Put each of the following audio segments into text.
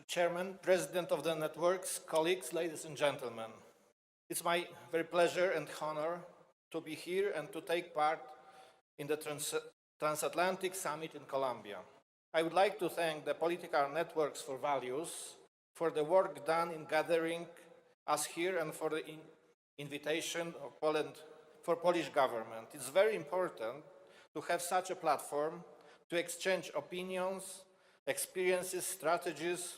Chairman, President of the networks, colleagues, ladies and gentlemen. It's my very pleasure and honor to be here and to take part in the Transatlantic Summit in Colombia. I would like to thank the Political Networks for Values for the work done in gathering us here and for the invitation of Polish government. It's very important to have such a platform to exchange opinions, experiences, strategies,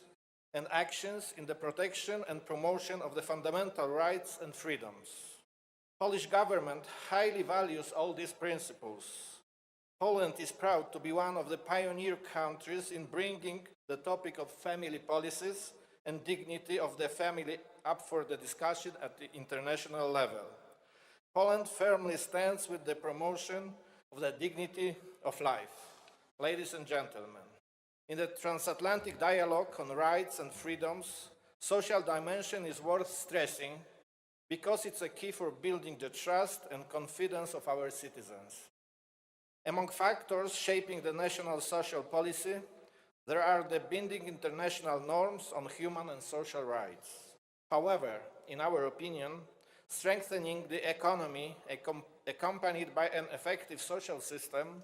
and actions in the protection and promotion of the fundamental rights and freedoms. Polish government highly values all these principles. Poland is proud to be one of the pioneer countries in bringing the topic of family policies and dignity of the family up for the discussion at the international level. Poland firmly stands with the promotion of the dignity of life. Ladies and gentlemen, in the transatlantic dialogue on rights and freedoms, social dimension is worth stressing because it's a key for building the trust and confidence of our citizens. Among factors shaping the national social policy, there are the binding international norms on human and social rights. However, in our opinion, strengthening the economy accompanied by an effective social system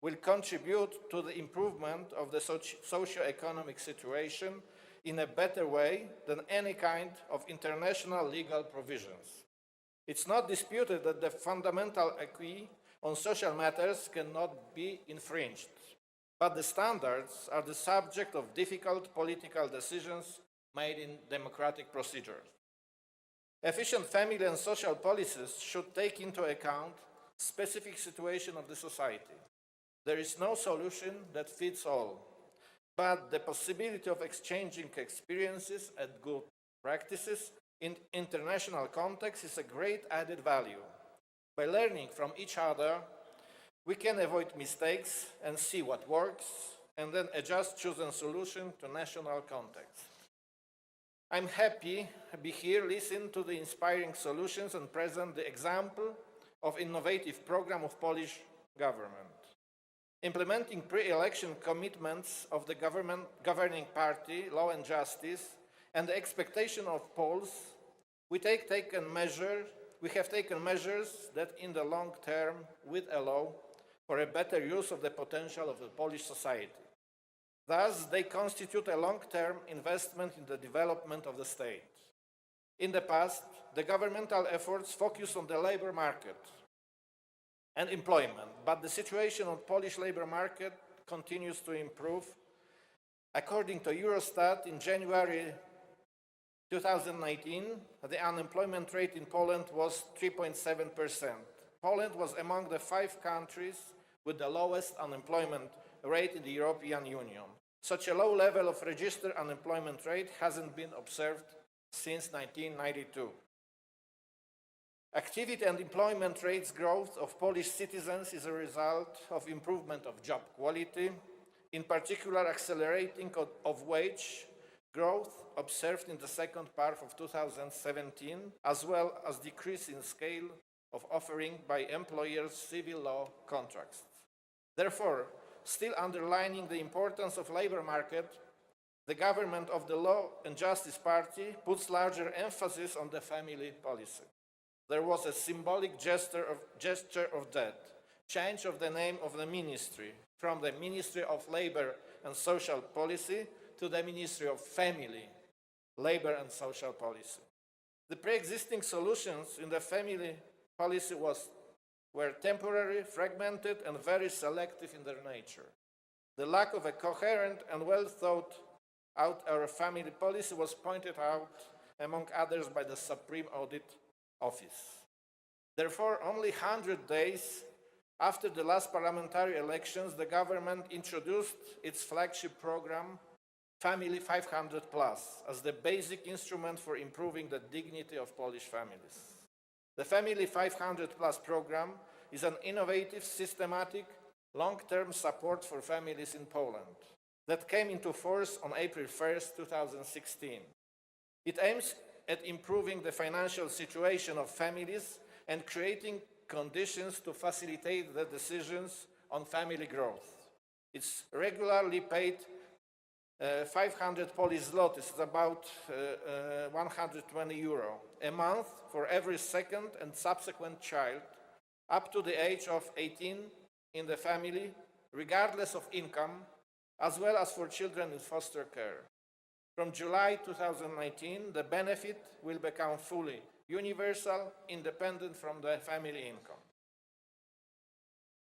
will contribute to the improvement of the socio-economic situation in a better way than any kind of international legal provisions. It's not disputed that the fundamental acquis on social matters cannot be infringed, but the standards are the subject of difficult political decisions made in democratic procedures. Efficient family and social policies should take into account specific situation of the society. There is no solution that fits all, but the possibility of exchanging experiences and good practices in international context is a great added value. By learning from each other, we can avoid mistakes and see what works, and then adjust chosen solution to national context. I'm happy to be here, listen to the inspiring solutions and present the example of innovative program of Polish government. Implementing pre-election commitments of the governing party, Law and Justice, and the expectation of Poles, we have taken measures that in the long term will allow for a better use of the potential of the Polish society. Thus, they constitute a long-term investment in the development of the state. In the past, the governmental efforts focused on the labor market and employment, but the situation on Polish labor market continues to improve. According to Eurostat, in January 2019, the unemployment rate in Poland was 3.7%. Poland was among the 5 countries with the lowest unemployment rate in the European Union. Such a low level of registered unemployment rate hasn't been observed since 1992. Activity and employment rates growth of Polish citizens is a result of improvement of job quality, in particular accelerating of wage growth observed in the second part of 2017, as well as decrease in scale of offering by employers civil law contracts. Therefore, still underlining the importance of labor market, the government of the Law and Justice Party puts larger emphasis on the family policy. There was a symbolic gesture of that, change of the name of the ministry from the Ministry of Labor and Social Policy to the Ministry of Family, Labor and Social Policy. The pre-existing solutions in the family policy were temporary, fragmented, and very selective in their nature. The lack of a coherent and well-thought-out our family policy was pointed out, among others, by the Supreme Audit Office. Therefore, only 100 days after the last parliamentary elections, the government introduced its flagship program, Family 500+, as the basic instrument for improving the dignity of Polish families. The Family 500+ program is an innovative, systematic, long-term support for families in Poland that came into force on April 1st, 2016. It aims at improving the financial situation of families and creating conditions to facilitate the decisions on family growth. It's regularly paid 500 Polish zlotys, is about 120 euro a month for every second and subsequent child up to the age of 18 in the family, regardless of income, as well as for children in foster care. From July 2019, the benefit will become fully universal, independent from the family income.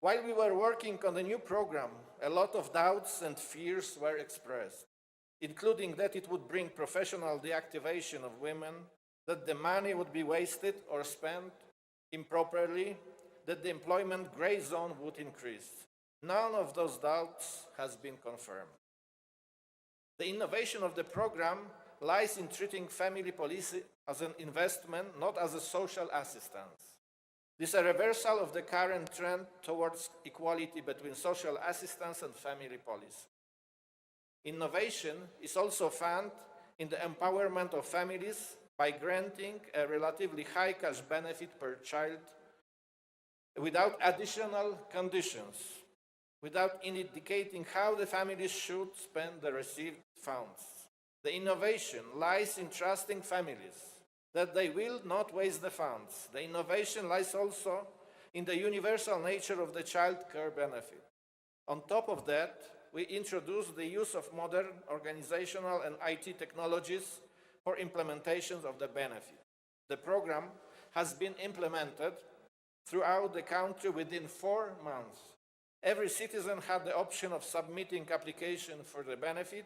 While we were working on the new program, a lot of doubts and fears were expressed, including that it would bring professional deactivation of women, that the money would be wasted or spent improperly, that the employment gray zone would increase. None of those doubts has been confirmed. The innovation of the program lies in treating family policy as an investment, not as a social assistance. This is a reversal of the current trend towards equality between social assistance and family policy. Innovation is also found in the empowerment of families by granting a relatively high cash benefit per child without additional conditions, without indicating how the families should spend the received funds. The innovation lies in trusting families that they will not waste the funds. The innovation lies also in the universal nature of the child care benefit. On top of that, we introduced the use of modern organizational and IT technologies for implementations of the benefit. The program has been implemented throughout the country within 4 months. Every citizen had the option of submitting application for the benefit,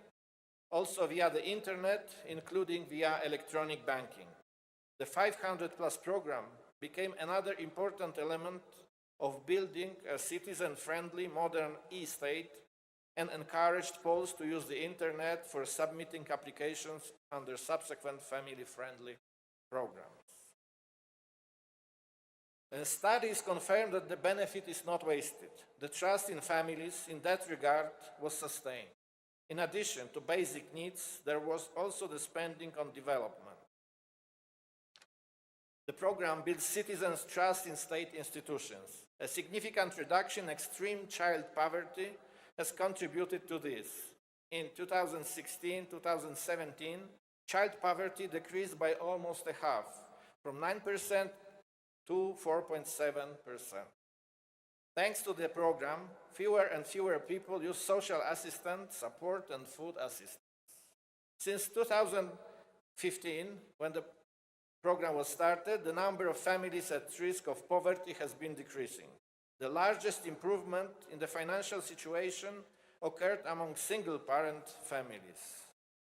also via the internet, including via electronic banking. The 500+ program became another important element of building a citizen-friendly modern e-state and encouraged Poles to use the internet for submitting applications under subsequent family-friendly programs. Studies confirm that the benefit is not wasted. The trust in families in that regard was sustained. In addition to basic needs, there was also the spending on development. The program builds citizens' trust in state institutions. A significant reduction in extreme child poverty has contributed to this. In 2016-2017, child poverty decreased by almost a half, from 9% to 4.7%. Thanks to the program, fewer and fewer people use social assistance, support, and food assistance. Since 2015, when the program was started, the number of families at risk of poverty has been decreasing. The largest improvement in the financial situation occurred among single-parent families.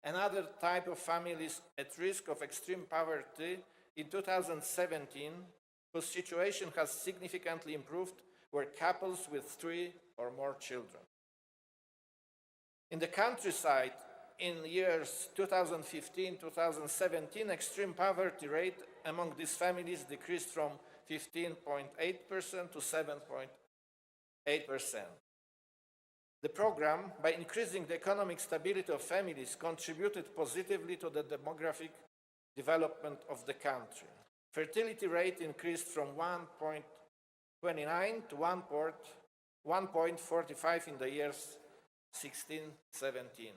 Another type of families at risk of extreme poverty in 2017, whose situation has significantly improved, were couples with 3 or more children. In the countryside, in years 2015-2017, extreme poverty rate among these families decreased from 15.8% to 7.8%. The program, by increasing the economic stability of families, contributed positively to the demographic development of the country. Fertility rate increased from 1.29 to 1.45 in the years 16-17.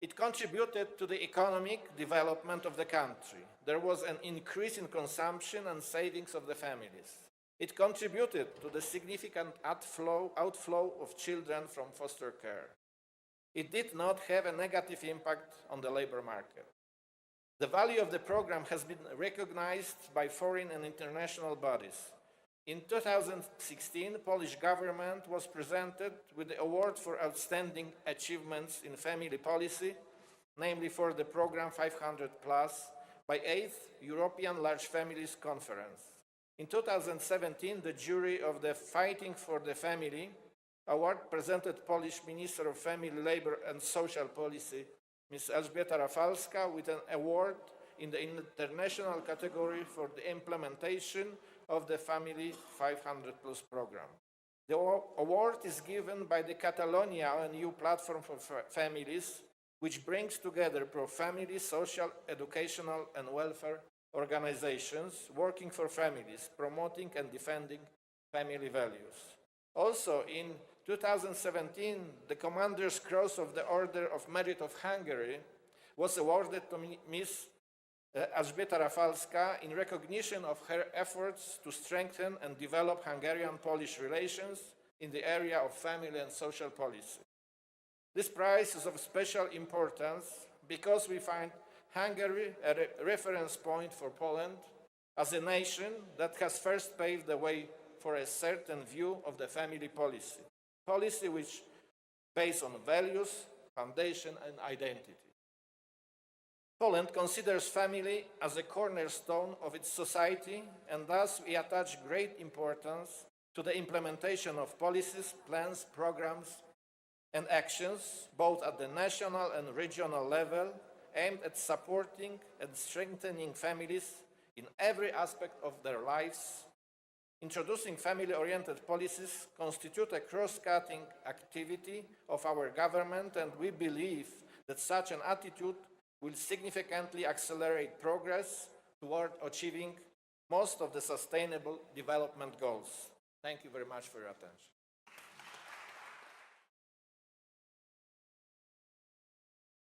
It contributed to the economic development of the country. There was an increase in consumption and savings of the families. It contributed to the significant outflow of children from foster care. It did not have a negative impact on the labor market. The value of the program has been recognized by foreign and international bodies. In 2016, the Polish government was presented with the award for outstanding achievements in family policy, namely for the program 500+, by 8th European Large Families Conference. In 2017, the jury of the Fighting for the Family Award presented Polish Minister of Family, Labor and Social Policy, Ms. Elżbieta Rafalska, with an award in the international category for the implementation of the Family 500+ program. The award is given by the Catalonia, a new platform for families, which brings together pro-family, social, educational, and welfare organizations working for families, promoting and defending family values. Also, in 2017, the Commander's Cross of the Order of Merit of Hungary was awarded to Ms. Elżbieta Rafalska in recognition of her efforts to strengthen and develop Hungarian-Polish relations in the area of family and social policy. This prize is of special importance because we find Hungary a reference point for Poland as a nation that has first paved the way for a certain view of the family policy which based on values, foundation and identity. Poland considers family as a cornerstone of its society, and thus we attach great importance to the implementation of policies, plans, programs, and actions, both at the national and regional level, aimed at supporting and strengthening families in every aspect of their lives. Introducing family-oriented policies constitute a cross-cutting activity of our government, and we believe that such an attitude will significantly accelerate progress toward achieving most of the sustainable development goals. Thank you very much for your attention.